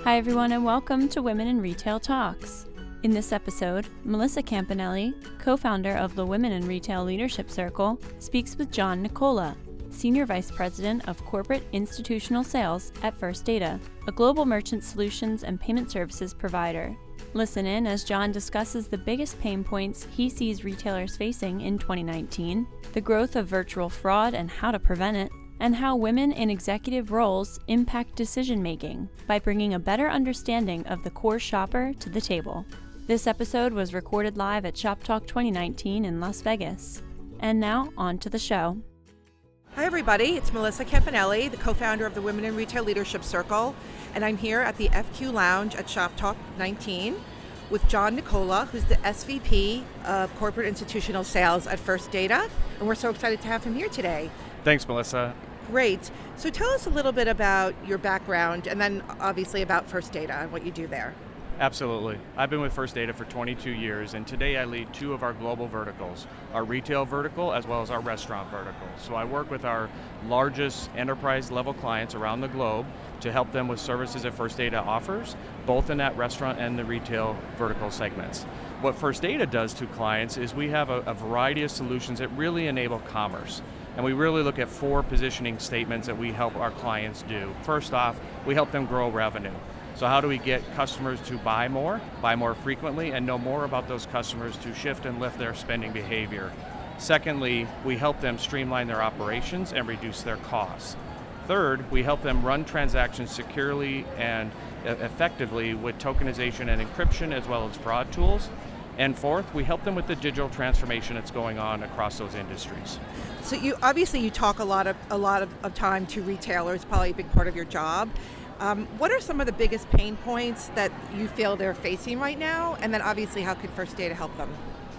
Hi everyone and welcome to Women in Retail Talks. In this episode, Melissa Campanelli, co-founder of the Women in Retail Leadership Circle, speaks with John Nicola, Senior Vice President of Corporate Institutional Sales at First Data, a global merchant solutions and payment services provider. Listen in as John discusses the biggest pain points he sees retailers facing in 2019, the growth of virtual fraud and how to prevent it, and how women in executive roles impact decision-making by bringing a better understanding of the core shopper to the table. This episode was recorded live at Shop Talk 2019 in Las Vegas. And now, on to the show. Hi everybody, it's Melissa Campanelli, the co-founder of the Women in Retail Leadership Circle, and I'm here at the FQ Lounge at Shop Talk 19 with John Nicola, who's the SVP of Corporate Institutional Sales at First Data, and we're so excited to have him here today. Thanks, Melissa. Great. So tell us a little bit about your background and then obviously about First Data and what you do there. Absolutely. I've been with First Data for 22 years, and today I lead two of our global verticals, our retail vertical as well as our restaurant vertical. So I work with our largest enterprise level clients around the globe to help them with services that First Data offers, both in that restaurant and the retail vertical segments. What First Data does to clients is we have a variety of solutions that really enable commerce. And we really look at four positioning statements that we help our clients do. First off, we help them grow revenue. So how do we get customers to buy more frequently, and know more about those customers to shift and lift their spending behavior? Secondly, we help them streamline their operations and reduce their costs. Third, we help them run transactions securely and effectively with tokenization and encryption as well as fraud tools. And fourth, we help them with the digital transformation that's going on across those industries. So you talk a lot of time to retailers, probably a big part of your job. What are some of the biggest pain points that you feel they're facing right now? And then obviously, how could First Data help them?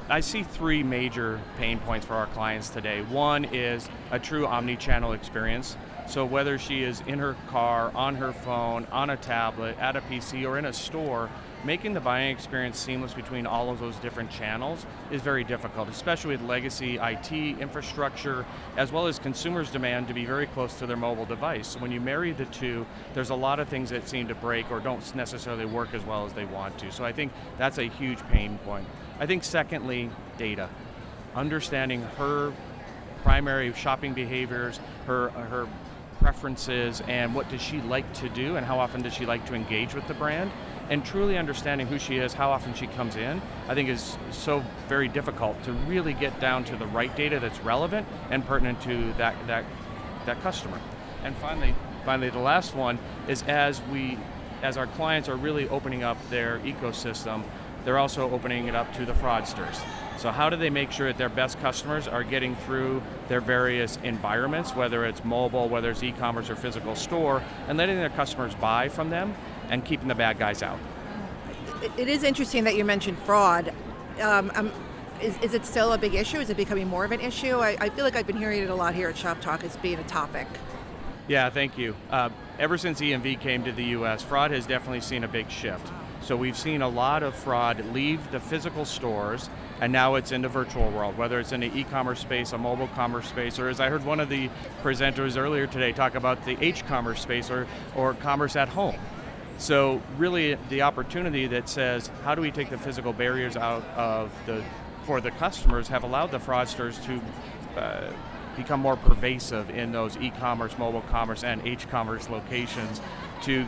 I see three major pain points for our clients today. One is a true omni-channel experience. So whether she is in her car, on her phone, on a tablet, at a PC, or in a store, making the buying experience seamless between all of those different channels is very difficult, especially with legacy IT infrastructure, as well as consumers' demand to be very close to their mobile device. So when you marry the two, there's a lot of things that seem to break or don't necessarily work as well as they want to. So I think that's a huge pain point. I think secondly, data. Understanding her primary shopping behaviors, her preferences, and what does she like to do, and how often does she like to engage with the brand, and truly understanding who she is, how often she comes in, I think is so very difficult to really get down to the right data that's relevant and pertinent to that customer. And finally, the last one is as our clients are really opening up their ecosystem, they're also opening it up to the fraudsters. So how do they make sure that their best customers are getting through their various environments, whether it's mobile, whether it's e-commerce or physical store, and letting their customers buy from them and keeping the bad guys out? It is interesting that you mentioned fraud. Is it still a big issue? Is it becoming more of an issue? I feel like I've been hearing it a lot here at Shop Talk as being a topic. Yeah, thank you. Ever since EMV came to the US, fraud has definitely seen a big shift. So we've seen a lot of fraud leave the physical stores, and now it's in the virtual world, whether it's in the e-commerce space, a mobile commerce space, or as I heard one of the presenters earlier today talk about the h-commerce space or commerce at home. So really the opportunity that says, how do we take the physical barriers out of for the customers have allowed the fraudsters to become more pervasive in those e-commerce, mobile commerce, and h-commerce locations to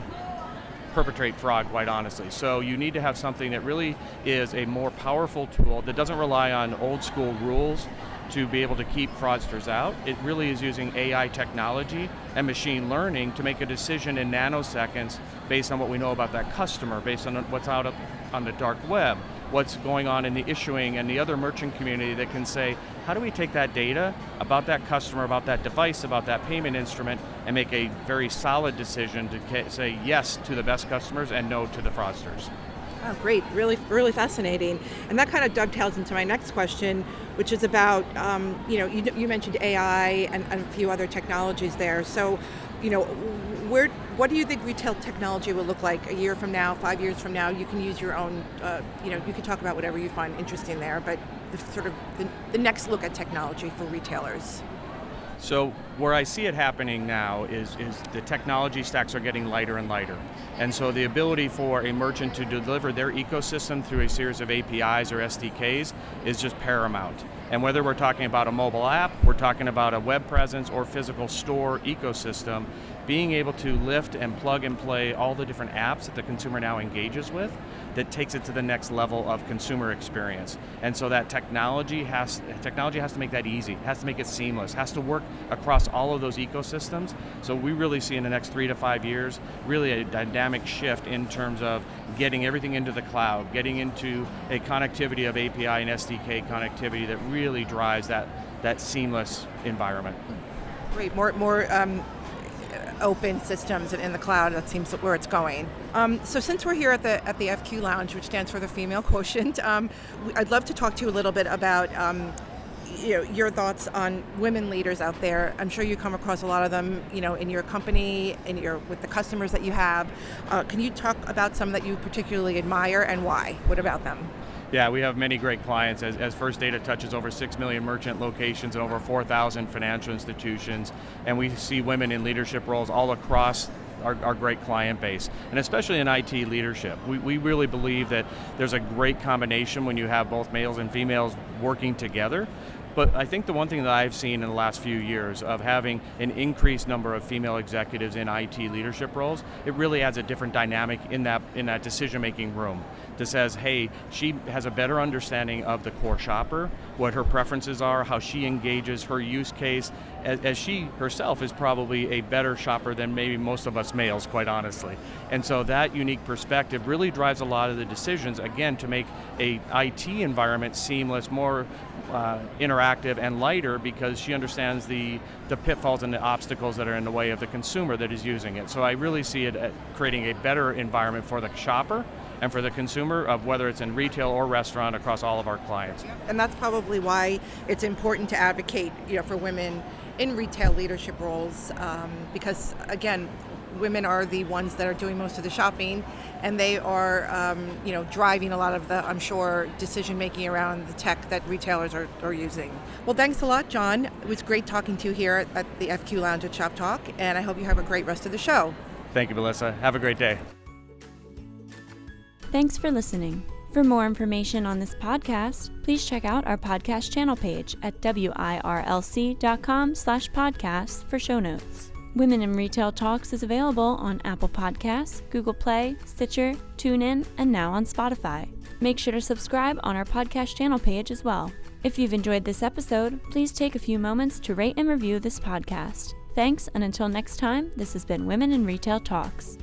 perpetrate fraud, quite honestly. So you need to have something that really is a more powerful tool that doesn't rely on old school rules to be able to keep fraudsters out. It really is using AI technology and machine learning to make a decision in nanoseconds based on what we know about that customer, based on what's out on the dark web, what's going on in the issuing and the other merchant community that can say, how do we take that data about that customer, about that device, about that payment instrument, and make a very solid decision to say yes to the best customers and no to the fraudsters. Oh, great, really, really fascinating. And that kind of dovetails into my next question, which is about, you mentioned AI and a few other technologies there. So, what do you think retail technology will look like a year from now, 5 years from now? You can use your own, you can talk about whatever you find interesting there, but the next look at technology for retailers. So where I see it happening now is the technology stacks are getting lighter and lighter. And so the ability for a merchant to deliver their ecosystem through a series of APIs or SDKs is just paramount. And whether we're talking about a mobile app, we're talking about a web presence or physical store ecosystem, being able to lift and plug and play all the different apps that the consumer now engages with, that takes it to the next level of consumer experience. And so that technology has to make that easy, has to make it seamless, has to work across all of those ecosystems. So we really see in the next 3 to 5 years, really a dynamic shift in terms of getting everything into the cloud, getting into a connectivity of API and SDK connectivity that really drives that seamless environment. Great, more open systems in the cloud. That seems where it's going. So since we're here at the FQ Lounge, which stands for the Female Quotient, I'd love to talk to you a little bit about your thoughts on women leaders out there. I'm sure you come across a lot of them, in your company, with the customers that you have. Can you talk about some that you particularly admire and why? What about them? Yeah, we have many great clients. As First Data touches over 6 million merchant locations and over 4,000 financial institutions, and we see women in leadership roles all across our great client base, and especially in IT leadership. We really believe that there's a great combination when you have both males and females working together. But I think the one thing that I've seen in the last few years of having an increased number of female executives in IT leadership roles, it really adds a different dynamic in that decision-making room that says, hey, she has a better understanding of the core shopper, what her preferences are, how she engages her use case, as she herself is probably a better shopper than maybe most of us males, quite honestly. And so that unique perspective really drives a lot of the decisions, again, to make a IT environment seamless, more interactive and lighter, because she understands the pitfalls and the obstacles that are in the way of the consumer that is using it. So I really see it creating a better environment for the shopper and for the consumer, of whether it's in retail or restaurant, across all of our clients. And that's probably why it's important to advocate, for women in retail leadership roles, because again, women are the ones that are doing most of the shopping, and they are, driving a lot of the, I'm sure, decision-making around the tech that retailers are using. Well, thanks a lot, John. It was great talking to you here at the FQ Lounge at Shop Talk, and I hope you have a great rest of the show. Thank you, Melissa. Have a great day. Thanks for listening. For more information on this podcast, please check out our podcast channel page at wirlc.com/podcasts for show notes. Women in Retail Talks is available on Apple Podcasts, Google Play, Stitcher, TuneIn, and now on Spotify. Make sure to subscribe on our podcast channel page as well. If you've enjoyed this episode, please take a few moments to rate and review this podcast. Thanks, and until next time, this has been Women in Retail Talks.